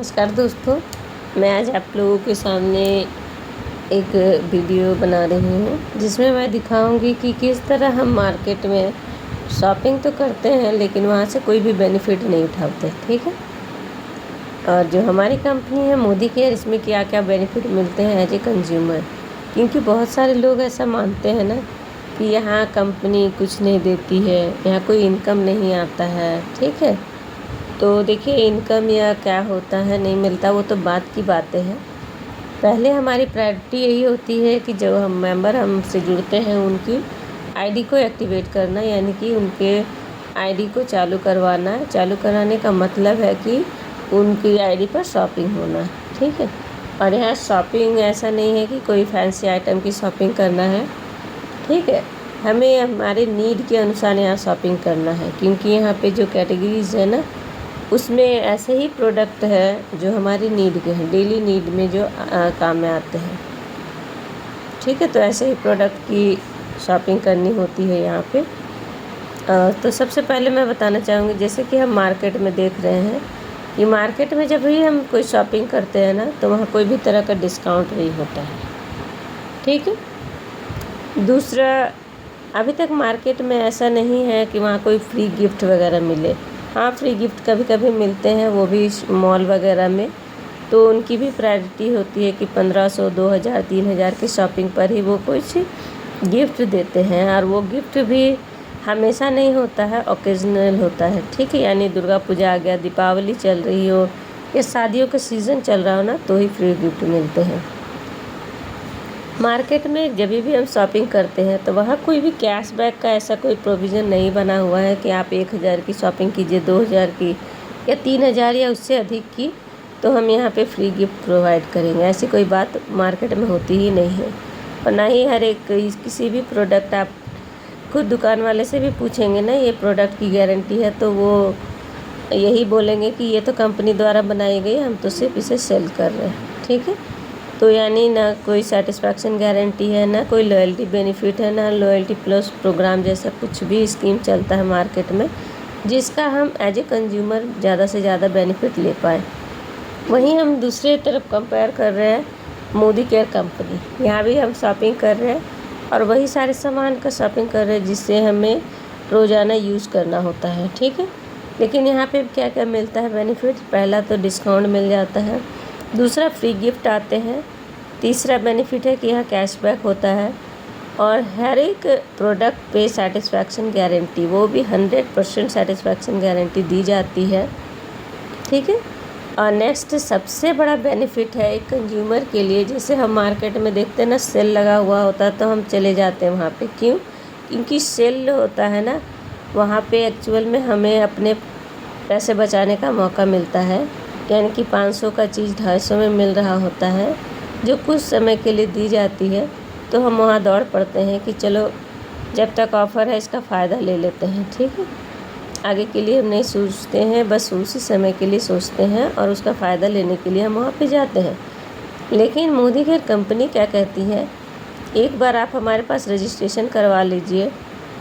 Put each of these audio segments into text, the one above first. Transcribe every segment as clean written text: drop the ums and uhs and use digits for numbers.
नमस्कार दोस्तों, मैं आज आप लोगों के सामने एक वीडियो बना रही हूँ जिसमें मैं दिखाऊंगी कि किस तरह हम मार्केट में शॉपिंग तो करते हैं लेकिन वहाँ से कोई भी बेनिफिट नहीं उठाते। ठीक है। और जो हमारी कंपनी है मोदी केयर, इसमें क्या क्या बेनिफिट मिलते हैं एज ए कंज्यूमर, क्योंकि बहुत सारे लोग ऐसा मानते हैं ना कि यहाँ कंपनी कुछ नहीं देती है, यहाँ कोई इनकम नहीं आता है। ठीक है। तो देखिए, इनकम या क्या होता है नहीं मिलता वो तो बात की बातें हैं। पहले हमारी प्रायोरिटी यही होती है कि जो हम मेंबर हमसे जुड़ते हैं उनकी आईडी को एक्टिवेट करना, यानी कि उनके आईडी को चालू करवाना। चालू कराने का मतलब है कि उनकी आईडी पर शॉपिंग होना। ठीक है। और यहाँ शॉपिंग ऐसा नहीं है कि कोई फैंसी आइटम की शॉपिंग करना है। ठीक है। हमें हमारे नीड के अनुसार यहाँ शॉपिंग करना है, क्योंकि यहाँ पे जो कैटेगरीज है ना उसमें ऐसे ही प्रोडक्ट है जो हमारी नीड के हैं, डेली नीड में जो काम में आते हैं। ठीक है। तो ऐसे ही प्रोडक्ट की शॉपिंग करनी होती है यहाँ पे। तो सबसे पहले मैं बताना चाहूँगी, जैसे कि हम मार्केट में देख रहे हैं कि मार्केट में जब भी हम कोई शॉपिंग करते हैं ना तो वहाँ कोई भी तरह का डिस्काउंट नहीं होता है। ठीक है। दूसरा, अभी तक मार्केट में ऐसा नहीं है कि वहाँ कोई फ्री गिफ्ट वगैरह मिले। हाँ, फ्री गिफ्ट कभी कभी मिलते हैं, वो भी मॉल वगैरह में। तो उनकी भी प्रायोरिटी होती है कि 1500, 2000, 3000 की शॉपिंग पर ही वो कुछ गिफ्ट देते हैं। और वो गिफ्ट भी हमेशा नहीं होता है, ओकेजनल होता है। ठीक है। यानी दुर्गा पूजा आ गया, दीपावली चल रही हो या शादियों का सीज़न चल रहा हो ना, तो ही फ्री गिफ्ट मिलते हैं। मार्केट में जब भी हम शॉपिंग करते हैं तो वहाँ कोई भी कैशबैक का ऐसा कोई प्रोविज़न नहीं बना हुआ है कि आप 1000 की शॉपिंग कीजिए, 2000 की या 3000 या उससे अधिक की तो हम यहाँ पे फ्री गिफ्ट प्रोवाइड करेंगे। ऐसी कोई बात मार्केट में होती ही नहीं है। और ना ही हर एक किसी भी प्रोडक्ट आप खुद दुकान वाले से भी पूछेंगे ना ये प्रोडक्ट की गारंटी है, तो वो यही बोलेंगे कि ये तो कंपनी द्वारा बनाई गई, हम तो सिर्फ इसे सेल कर रहे हैं। ठीक है। तो यानी ना कोई सेटिस्फैक्शन गारंटी है, ना कोई लॉयल्टी बेनिफिट है, ना लॉयल्टी प्लस प्रोग्राम जैसा कुछ भी स्कीम चलता है मार्केट में जिसका हम एज ए कंज्यूमर ज़्यादा से ज़्यादा बेनिफिट ले पाए। वहीं हम दूसरे तरफ कंपेयर कर रहे हैं मोदी केयर कंपनी, यहाँ भी हम शॉपिंग कर रहे हैं और वही सारे सामान का शॉपिंग कर रहे हैं जिससे हमें रोज़ाना यूज़ करना होता है। ठीक है। लेकिन यहाँ पे क्या क्या मिलता है बेनिफिट? पहला तो डिस्काउंट मिल जाता है, दूसरा फ्री गिफ्ट आते हैं, तीसरा बेनिफिट है कि यहाँ कैशबैक होता है और हर एक प्रोडक्ट पे सेटिस्फैक्शन गारंटी, वो भी 100% सेटिस्फैक्शन गारंटी दी जाती है। ठीक है। और नेक्स्ट सबसे बड़ा बेनिफिट है एक कंज्यूमर के लिए, जैसे हम मार्केट में देखते हैं ना सेल लगा हुआ होता है तो हम चले जाते हैं वहाँ पे। क्यों? क्योंकि सेल होता है ना, वहाँ पे एक्चुअल में हमें अपने पैसे बचाने का मौका मिलता है। यानी कि 500 का चीज़ 250 में मिल रहा होता है जो कुछ समय के लिए दी जाती है, तो हम वहाँ दौड़ पड़ते हैं कि चलो जब तक ऑफ़र है इसका फ़ायदा ले लेते हैं। ठीक है। आगे के लिए हम नहीं सोचते हैं, बस उसी समय के लिए सोचते हैं और उसका फ़ायदा लेने के लिए हम वहाँ पे जाते हैं। लेकिन मोदी केयर कंपनी क्या कहती है, एक बार आप हमारे पास रजिस्ट्रेशन करवा लीजिए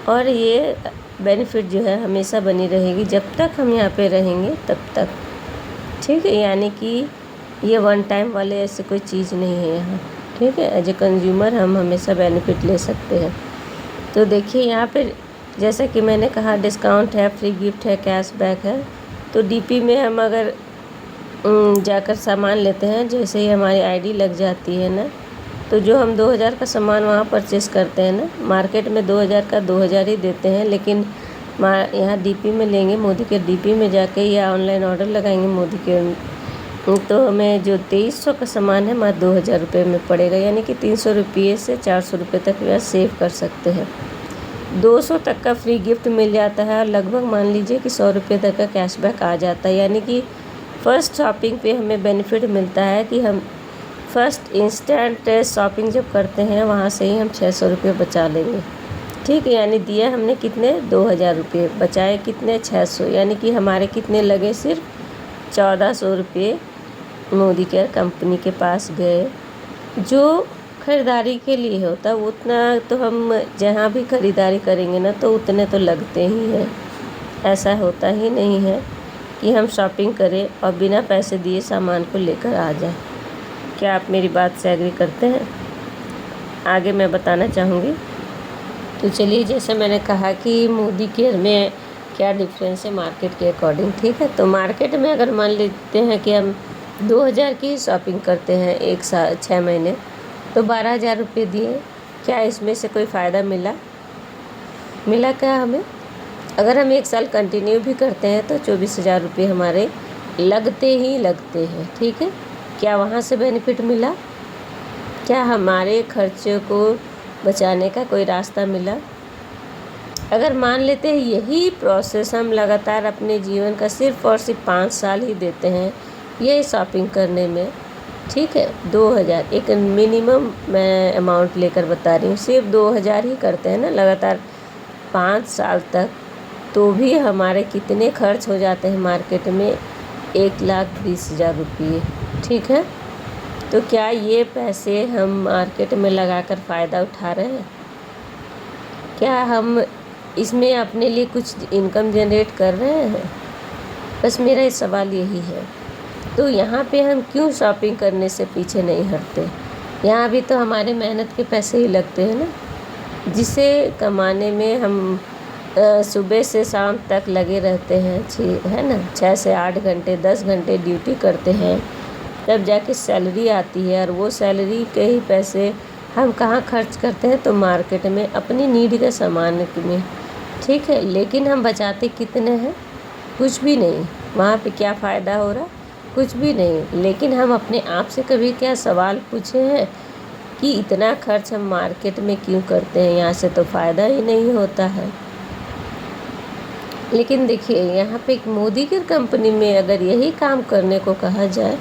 और ये बेनिफिट जो है हमेशा बनी रहेगी, जब तक हम यहाँ पे रहेंगे तब तक। ठीक है। यानी कि ये वन टाइम वाले ऐसे कोई चीज़ नहीं है यहाँ। ठीक है। एज ए कंज्यूमर हम हमेशा बेनिफिट ले सकते हैं। तो देखिए यहाँ पे जैसा कि मैंने कहा डिस्काउंट है, फ्री गिफ्ट है, कैशबैक है। तो डीपी में हम अगर जाकर सामान लेते हैं, जैसे ही हमारी आईडी लग जाती है ना, तो जो हम 2000 का सामान वहाँ परचेस करते हैं ना, मार्केट में 2000 का 2000 ही देते हैं, लेकिन यहाँ डीपी में लेंगे, मोदी के डीपी में जाके या ऑनलाइन ऑर्डर लगाएंगे मोदी के, तो हमें जो 2300 का सामान है मात्र 2000 रुपये में पड़ेगा। यानी कि 300 रुपये से 400 रुपये तक वह सेव कर सकते हैं। 200 तक का फ्री गिफ्ट मिल जाता है और लगभग मान लीजिए कि 100 रुपये तक का कैशबैक आ जाता है। यानी कि फ़र्स्ट शॉपिंग पे हमें बेनिफिट मिलता है कि हम फर्स्ट इंस्टेंट शॉपिंग जब करते हैं वहाँ से ही हम 600 रुपये बचा लेंगे। ठीक है। यानी दिया हमने कितने, 2000 रुपये, बचाए कितने, 600। यानी कि हमारे कितने लगे, सिर्फ 1400 रुपये मोदी केयर कंपनी के पास गए। जो ख़रीदारी के लिए होता है उतना तो हम जहाँ भी ख़रीदारी करेंगे ना तो उतने तो लगते ही हैं। ऐसा होता ही नहीं है कि हम शॉपिंग करें और बिना पैसे दिए सामान को लेकर आ जाएं। क्या आप मेरी बात से एग्री करते हैं? आगे मैं बताना चाहूँगी। तो चलिए, जैसे मैंने कहा कि मोदी केयर में क्या डिफरेंस है मार्केट के अकॉर्डिंग, ठीक है। तो मार्केट में अगर मान लेते हैं कि हम 2000 की शॉपिंग करते हैं एक साल 6 महीने, तो 12,000 रुपये दिए, क्या इसमें से कोई फ़ायदा मिला क्या हमें? अगर हम एक साल कंटिन्यू भी करते हैं तो 24,000 रुपये हमारे लगते हैं, ठीक है। क्या वहाँ से बेनिफिट मिला? क्या हमारे खर्चे को बचाने का कोई रास्ता मिला? अगर मान लेते हैं यही प्रोसेस हम लगातार अपने जीवन का सिर्फ़ और सिर्फ 5 साल ही देते हैं ये शॉपिंग करने में, ठीक है। 2000 एक मिनिमम मैं अमाउंट लेकर बता रही हूँ, सिर्फ 2000 ही करते हैं ना लगातार 5 साल तक, तो भी हमारे कितने खर्च हो जाते हैं मार्केट में? 1,20,000 रुपये, ठीक है। तो क्या ये पैसे हम मार्केट में लगाकर फ़ायदा उठा रहे हैं? क्या हम इसमें अपने लिए कुछ इनकम जनरेट कर रहे हैं? बस मेरा इस सवाल यही है। तो यहाँ पे हम क्यों शॉपिंग करने से पीछे नहीं हटते? यहाँ भी तो हमारे मेहनत के पैसे ही लगते हैं ना, जिसे कमाने में हम सुबह से शाम तक लगे रहते हैं, है ना। 6 से 8 घंटे 10 घंटे ड्यूटी करते हैं, तब जाके सैलरी आती है, और वो सैलरी के ही पैसे हम कहाँ खर्च करते हैं? तो मार्केट में अपनी नीड के सामान में, ठीक है। लेकिन हम बचाते कितने हैं? कुछ भी नहीं। वहाँ पे क्या फ़ायदा हो रहा? कुछ भी नहीं। लेकिन हम अपने आप से कभी क्या सवाल पूछे हैं कि इतना खर्च हम मार्केट में क्यों करते हैं? यहाँ से तो फ़ायदा ही नहीं होता है। लेकिन देखिए, यहाँ पे एक मोदी की कंपनी में अगर यही काम करने को कहा जाए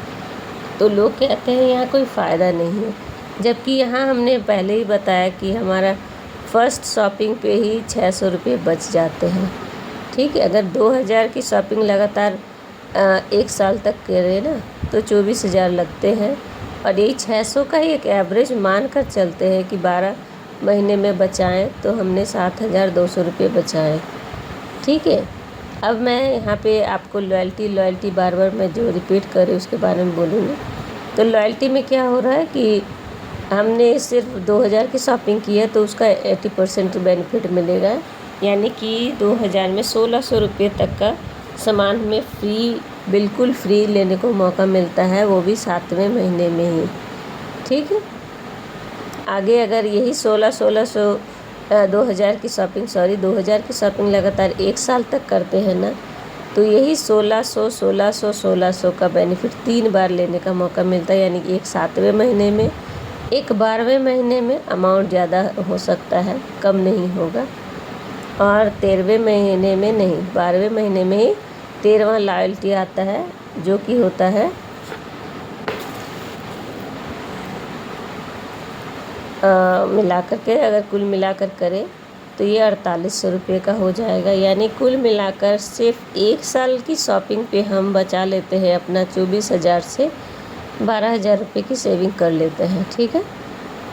तो लोग कहते हैं यहाँ कोई फ़ायदा नहीं है, जबकि यहाँ हमने पहले ही बताया कि हमारा फ़र्स्ट शॉपिंग पे ही 600 रुपये बच जाते हैं, ठीक है। अगर 2000 की शॉपिंग लगातार 1 साल तक करें ना तो 24,000 लगते हैं, और यही 600 का ही एक एवरेज मान कर चलते हैं कि 12 महीने में बचाएं तो हमने 7,200 रुपये बचाएं, ठीक है। अब मैं यहाँ पे आपको लॉयल्टी बार बार मैं जो रिपीट कर रही हूँ उसके बारे में बोलूँगी। तो लॉयल्टी में क्या हो रहा है कि हमने सिर्फ 2000 की शॉपिंग की है तो उसका 80% बेनिफिट मिलेगा, यानी कि 2000 में 1,600 रुपये तक का सामान हमें बिल्कुल फ्री लेने को मौका मिलता है, वो भी 7वें महीने में ही, ठीक है। आगे अगर यही 2000 की शॉपिंग लगातार 1 साल तक करते हैं ना, तो यही 1,600 का बेनिफिट 3 बार लेने का मौका मिलता है, यानी कि एक 7वें महीने में, एक 12वें महीने में अमाउंट ज़्यादा हो सकता है, कम नहीं होगा, और 13वें महीने में नहीं, 12वें महीने में ही 13वां लॉयल्टी आता है, जो कि होता है मिलाकर के, अगर कुल मिलाकर करें तो ये 4,800 रुपये का हो जाएगा। यानी कुल मिलाकर सिर्फ 1 साल की शॉपिंग पे हम बचा लेते हैं अपना 24,000 से 12,000 रुपये की सेविंग कर लेते हैं, ठीक है।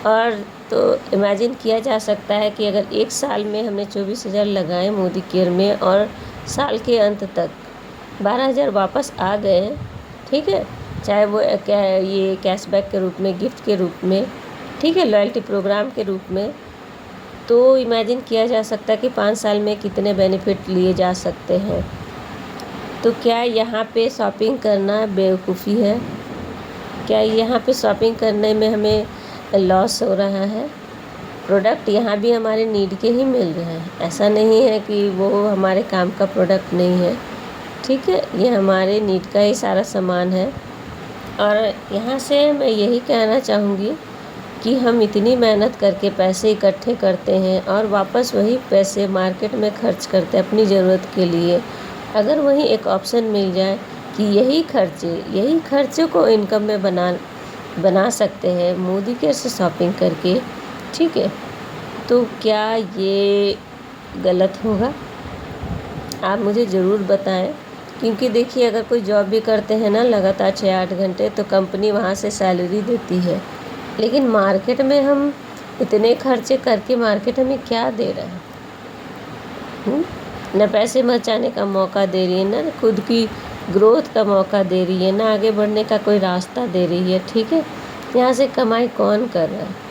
और तो इमेजिन किया जा सकता है कि अगर 1 साल में हमने 24,000 लगाए मोदी केयर में, और साल के अंत तक 12,000 वापस आ गए, ठीक है, चाहे वो ये कैशबैक के रूप में, गिफ्ट के रूप में, ठीक है, लॉयल्टी प्रोग्राम के रूप में, तो इमेजिन किया जा सकता है कि 5 साल में कितने बेनिफिट लिए जा सकते हैं। तो क्या यहाँ पे शॉपिंग करना बेवकूफ़ी है? क्या यहाँ पे शॉपिंग करने में हमें लॉस हो रहा है? प्रोडक्ट यहाँ भी हमारे नीड के ही मिल रहे हैं, ऐसा नहीं है कि वो हमारे काम का प्रोडक्ट नहीं है, ठीक है। ये हमारे नीड का ही सारा सामान है। और यहाँ से मैं यही कहना चाहूँगी कि हम इतनी मेहनत करके पैसे इकट्ठे करते हैं और वापस वही पैसे मार्केट में खर्च करते हैं अपनी ज़रूरत के लिए। अगर वहीं एक ऑप्शन मिल जाए कि यही खर्चे को इनकम में बना सकते हैं मोदी केयर से शॉपिंग करके, ठीक है, तो क्या ये गलत होगा? आप मुझे ज़रूर बताएं। क्योंकि देखिए, अगर कोई जॉब भी करते हैं ना लगातार 6-8 घंटे, तो कंपनी वहाँ से सैलरी देती है, लेकिन मार्केट में हम इतने खर्चे करके मार्केट हमें क्या दे रहा है? न पैसे बचाने का मौका दे रही है, ना खुद की ग्रोथ का मौका दे रही है, ना आगे बढ़ने का कोई रास्ता दे रही है। ठीक है, यहाँ से कमाई कौन कर रहा है?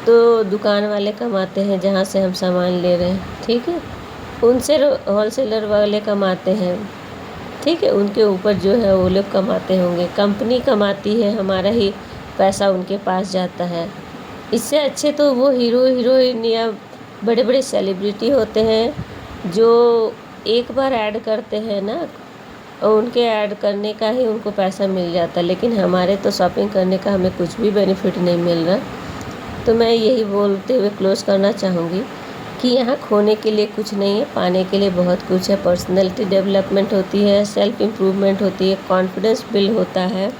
तो दुकान वाले कमाते हैं जहाँ से हम सामान ले रहे हैं। ठीक है, उनसे होलसेलर वाले कमाते हैं। ठीक है, उनके ऊपर जो है वो लोग कमाते होंगे। कंपनी कमाती है, हमारा ही पैसा उनके पास जाता है। इससे अच्छे तो वो हीरो हीरोइन या बड़े बड़े सेलिब्रिटी होते हैं जो एक बार ऐड करते हैं ना, और उनके ऐड करने का ही उनको पैसा मिल जाता है। लेकिन हमारे तो शॉपिंग करने का हमें कुछ भी बेनिफिट नहीं मिल रहा। तो मैं यही बोलते हुए क्लोज़ करना चाहूँगी कि यहाँ खोने के लिए कुछ नहीं है, पाने के लिए बहुत कुछ है। पर्सनैलिटी डेवलपमेंट होती है, सेल्फ इम्प्रूवमेंट होती है, कॉन्फिडेंस बिल्ड होता है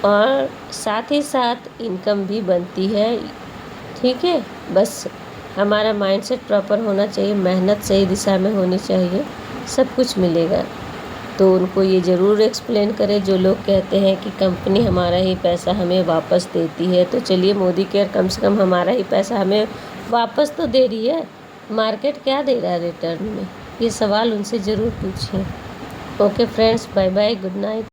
और साथ ही साथ इनकम भी बनती है। ठीक है, बस हमारा माइंडसेट प्रॉपर होना चाहिए, मेहनत सही दिशा में होनी चाहिए, सब कुछ मिलेगा। तो उनको ये ज़रूर एक्सप्लेन करें जो लोग कहते हैं कि कंपनी हमारा ही पैसा हमें वापस देती है। तो चलिए, मोदी केयर कम से कम हमारा ही पैसा हमें वापस तो दे रही है, मार्केट क्या दे रहा है रिटर्न में? ये सवाल उनसे ज़रूर पूछिए। Okay friends, bye bye, good night.